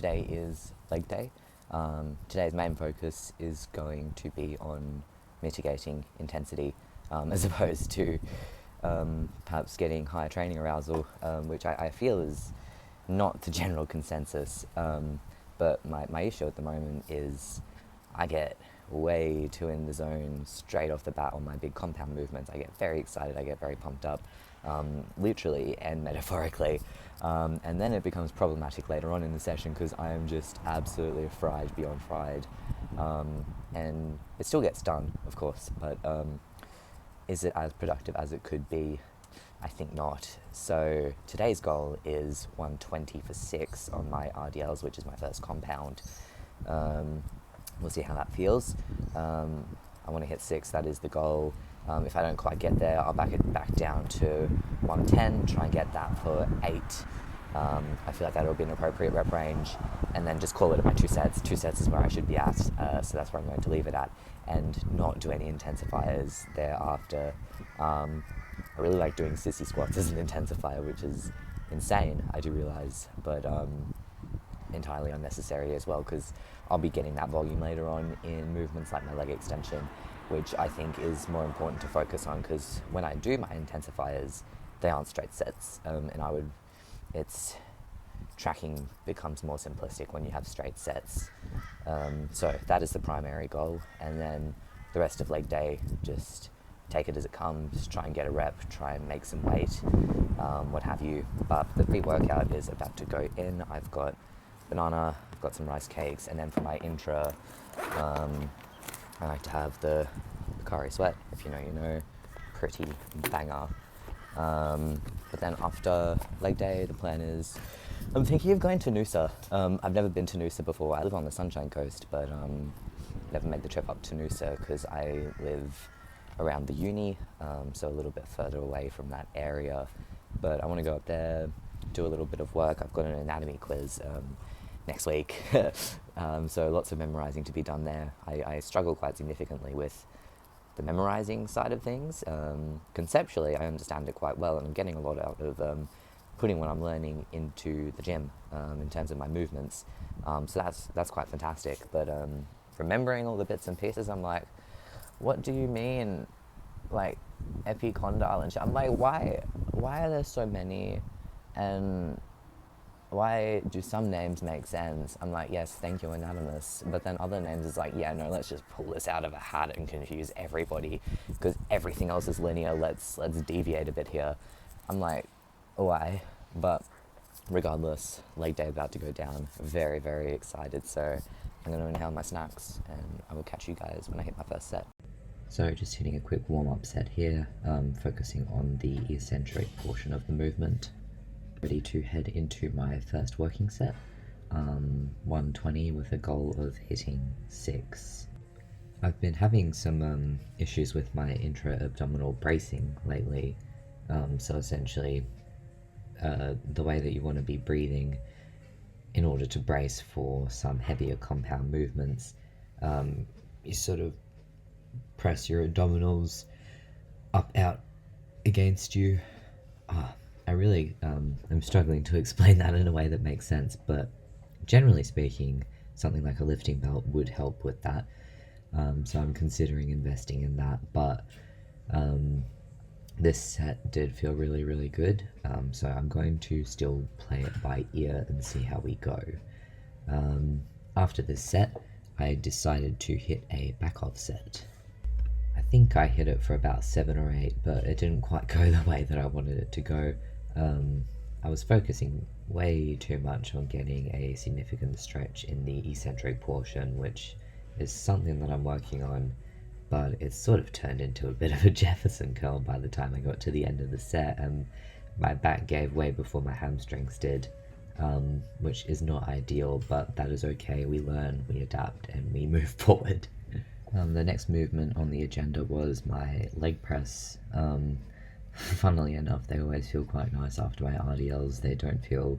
today is leg day. Today's main focus is going to be on mitigating intensity as opposed to perhaps getting higher training arousal, which I feel is not the general consensus. But my issue at the moment is I get way too in the zone straight off the bat on my big compound movements. I get very excited, I get very pumped up, literally and metaphorically. And then it becomes problematic later on in the session because I am just absolutely fried beyond fried. And it still gets done, of course, but is it as productive as it could be? I think not. So today's goal is 120 for 6 on my RDLs, which is my first compound. We'll see how that feels. I want to hit 6, that is the goal. If I don't quite get there, I'll back it back down to 110, try and get that for 8. I feel like that'll be an appropriate rep range, and then just call it at my 2 sets. 2 sets is where I should be at, so that's where I'm going to leave it at, and not do any intensifiers thereafter. I really like doing sissy squats as an intensifier, which is insane, I do realise, but entirely unnecessary as well, because I'll be getting that volume later on in movements like my leg extension, which I think is more important to focus on, because when I do my intensifiers, they aren't straight sets, and it's tracking becomes more simplistic when you have straight sets. So that is the primary goal, and then the rest of leg day, just take it as it comes, try and get a rep, try and make some weight, what have you. But the pre-workout is about to go in. I've got banana, I've got some rice cakes, and then for my intra, I like to have the curry sweat, if you know, you know, pretty banger. But then after leg day, the plan is, I'm thinking of going to Noosa. I've never been to Noosa before. I live on the Sunshine Coast, but never made the trip up to Noosa because I live around the uni, so a little bit further away from that area. But I want to go up there, do a little bit of work. I've got an anatomy quiz next week, so lots of memorizing to be done there. I struggle quite significantly with the memorizing side of things. Conceptually, I understand it quite well, and I'm getting a lot out of putting what I'm learning into the gym in terms of my movements. So that's quite fantastic. But remembering all the bits and pieces, I'm like, what do you mean, like epicondyle and shit? I'm like, why are there so many, and why do some names make sense? I'm like, yes, thank you, anatomist. But then other names is like, yeah, no, let's just pull this out of a hat and confuse everybody because everything else is linear. Let's deviate a bit here. I'm like, why? But regardless, leg day about to go down. Very, very excited. So I'm going to inhale my snacks, and I will catch you guys when I hit my first set. So just hitting a quick warm-up set here, focusing on the eccentric portion of the movement. Ready to head into my first working set, 120 with a goal of hitting 6. I've been having some issues with my intra-abdominal bracing lately, so essentially the way that you want to be breathing in order to brace for some heavier compound movements, you sort of press your abdominals up out against you. I really am struggling to explain that in a way that makes sense, but generally speaking, something like a lifting belt would help with that. So I'm considering investing in that, but this set did feel really, really good. So I'm going to still play it by ear and see how we go. After this set, I decided to hit a backoff set. I think I hit it for about 7 or 8, but it didn't quite go the way that I wanted it to go. I was focusing way too much on getting a significant stretch in the eccentric portion, which is something that I'm working on, but it's sort of turned into a bit of a Jefferson curl by the time I got to the end of the set, and my back gave way before my hamstrings did, which is not ideal, but that is okay. We learn, we adapt, and we move forward. The next movement on the agenda was my leg press. Funnily enough, they always feel quite nice after my RDLs. They don't feel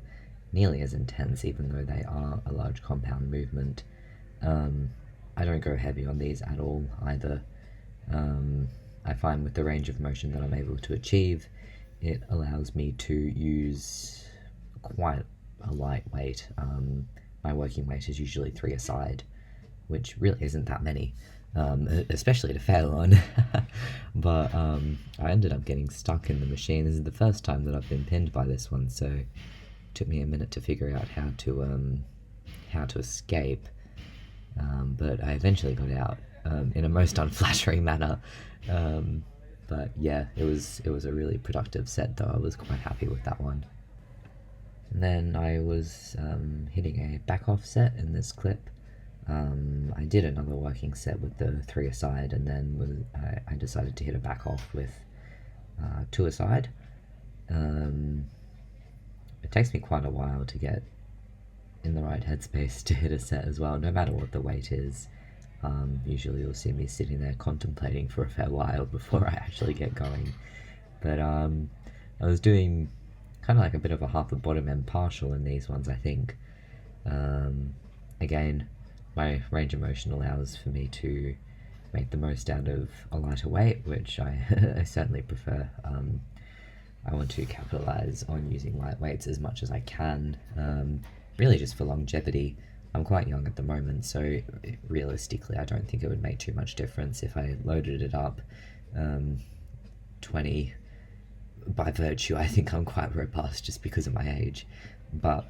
nearly as intense, even though they are a large compound movement. I don't go heavy on these at all either. I find with the range of motion that I'm able to achieve, it allows me to use quite a lightweight my working weight is usually 3 a side, which really isn't that many, especially to fail on. But I ended up getting stuck in the machine. This is the first time that I've been pinned by this one, so it took me a minute to figure out how to escape. But I eventually got out in a most unflattering manner. But yeah, it was a really productive set, though. I was quite happy with that one. And then I was hitting a back-off set in this clip. I did another working set with the 3 a side, and then I decided to hit a back-off with 2 a side. It takes me quite a while to get in the right headspace to hit a set as well, no matter what the weight is. Usually you'll see me sitting there contemplating for a fair while before I actually get going. But I was doing kind of like a bit of a half a bottom end partial in these ones, I think. Again, my range of motion allows for me to make the most out of a lighter weight, which I certainly prefer. I want to capitalize on using light weights as much as I can, really just for longevity. I'm quite young at the moment, so realistically I don't think it would make too much difference if I loaded it up 20. By virtue, I think I'm quite robust just because of my age, but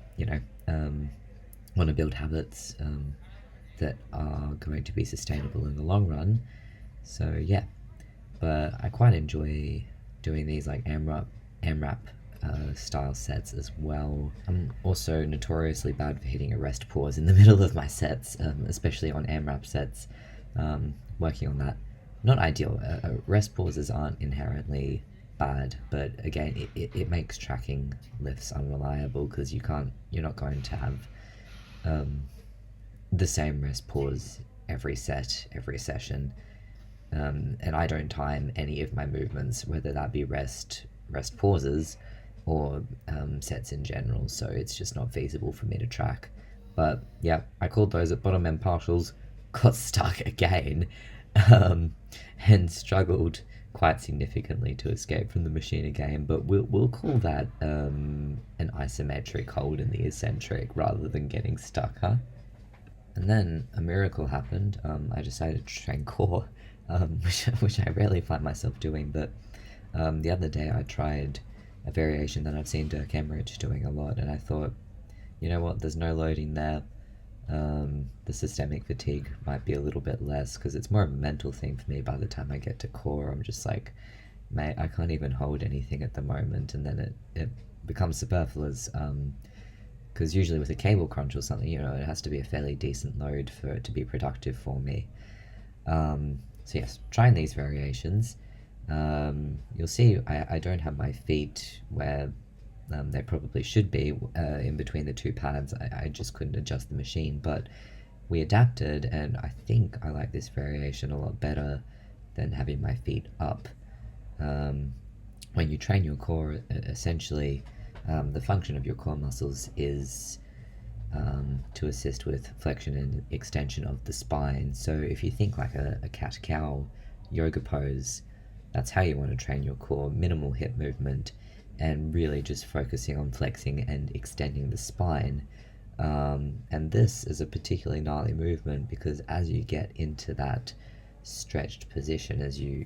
want to build habits that are going to be sustainable in the long run. So yeah, but I quite enjoy doing these like AMRAP style sets as well. I'm also notoriously bad for hitting a rest pause in the middle of my sets, especially on AMRAP sets. Working on that, not ideal. Rest pauses aren't inherently bad, but again, it makes tracking lifts unreliable because you're not going to have the same rest pause every set, every session. And I don't time any of my movements, whether that be rest pauses or sets in general, so it's just not feasible for me to track. But yeah, I called those at bottom end partials, got stuck again, and struggled quite significantly to escape from the machine again, but we'll call that an isometric hold in the eccentric rather than getting stuck, huh? And then a miracle happened. I decided to train core, which I rarely find myself doing, but the other day I tried a variation that I've seen Dirk Emmerich doing a lot, and I thought, you know what, there's no loading there. The systemic fatigue might be a little bit less because it's more of a mental thing for me. By the time I get to core, I'm just like, mate, I can't even hold anything at the moment, and then it becomes superfluous. Because usually with a cable crunch or something, it has to be a fairly decent load for it to be productive for me. So yes, trying these variations. You'll see I don't have my feet where they probably should be in between the two pads. I just couldn't adjust the machine, but we adapted, and I think I like this variation a lot better than having my feet up. When you train your core, essentially the function of your core muscles is to assist with flexion and extension of the spine. So if you think like a cat-cow yoga pose, that's how you want to train your core: minimal hip movement and really just focusing on flexing and extending the spine. And this is a particularly gnarly movement because as you get into that stretched position, as you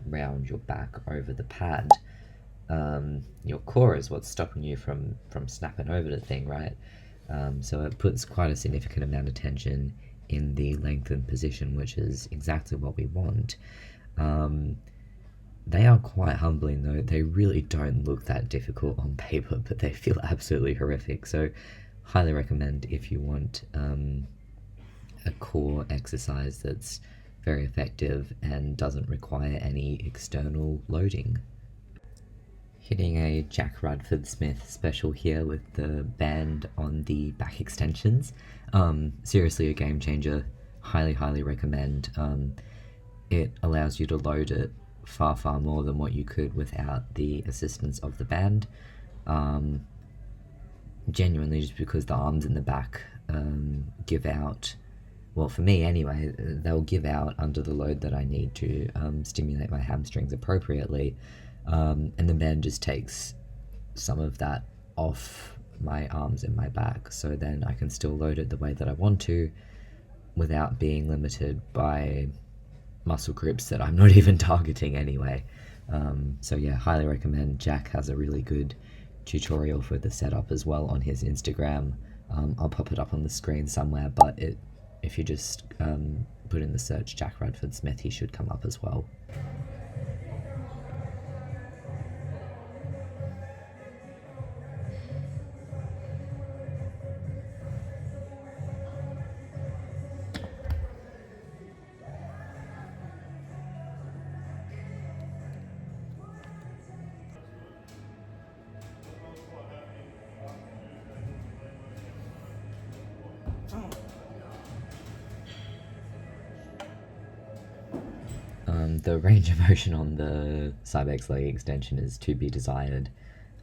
round your back over the pad, your core is what's stopping you from snapping over the thing, right? So it puts quite a significant amount of tension in the lengthened position, which is exactly what we want. They are quite humbling though. They really don't look that difficult on paper, but they feel absolutely horrific. So highly recommend if you want a core exercise that's very effective and doesn't require any external loading. Hitting a Jack Rudford Smith special here with the band on the back extensions. Seriously a game changer. Highly recommend. It allows you to load it far more than what you could without the assistance of the band. Genuinely, just because the arms in the back give out, well, for me anyway, they'll give out under the load that I need to stimulate my hamstrings appropriately, and the band just takes some of that off my arms and my back, so then I can still load it the way that I want to without being limited by muscle groups that I'm not even targeting anyway. So yeah, highly recommend. Jack has a really good tutorial for the setup as well on his Instagram. I'll pop it up on the screen somewhere, but if you just put in the search Jack Radford Smith, he should come up as well. The range of motion on the Cybex leg extension is to be desired.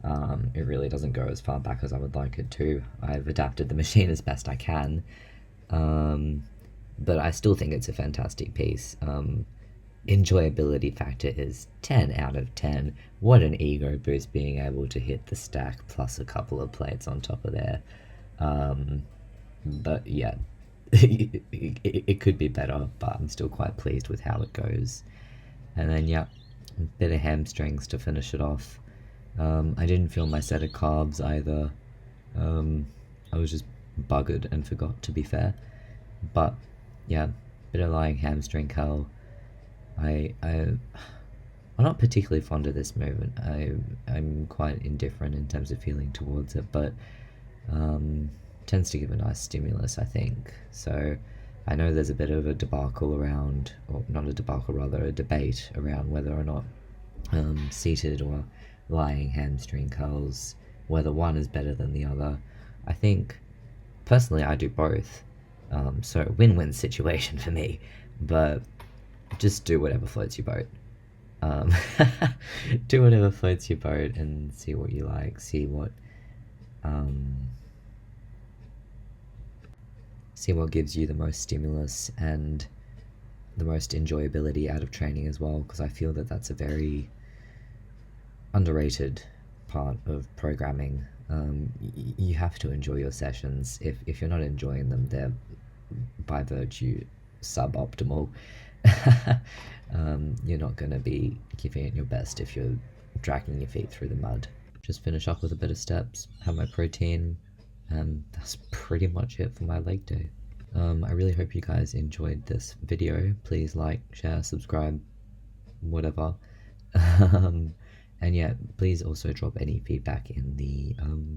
It really doesn't go as far back as I would like it to. I've adapted the machine as best I can, but I still think it's a fantastic piece. Enjoyability factor is 10 out of 10. What an ego boost being able to hit the stack plus a couple of plates on top of there. But yeah, it could be better, but I'm still quite pleased with how it goes. And then yeah, a bit of hamstrings to finish it off. I didn't feel my set of calves either. I was just buggered and forgot, to be fair. But yeah, bit of lying hamstring curl. I'm not particularly fond of this movement. I'm quite indifferent in terms of feeling towards it, but tends to give a nice stimulus, I think. So I know there's a bit of a debacle around, or not a debacle, rather a debate around whether or not seated or lying hamstring curls, whether one is better than the other. I think, personally, I do both. So win-win situation for me, but just do whatever floats your boat. Do whatever floats your boat and see what you like, see what gives you the most stimulus and the most enjoyability out of training as well, because I feel that that's a very underrated part of programming. You have to enjoy your sessions. If you're not enjoying them, they're by virtue suboptimal. You're not going to be giving it your best if you're dragging your feet through the mud. Just finish up with a bit of steps, have my protein, and that's pretty much it for my leg day. I really hope you guys enjoyed this video. Please like, share, subscribe, whatever. And yeah, please also drop any feedback in the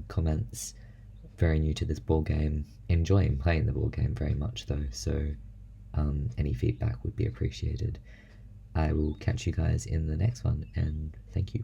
comments. Very new to this ball game, enjoying playing the ball game very much though, so any feedback would be appreciated. I will catch you guys in the next one, and thank you.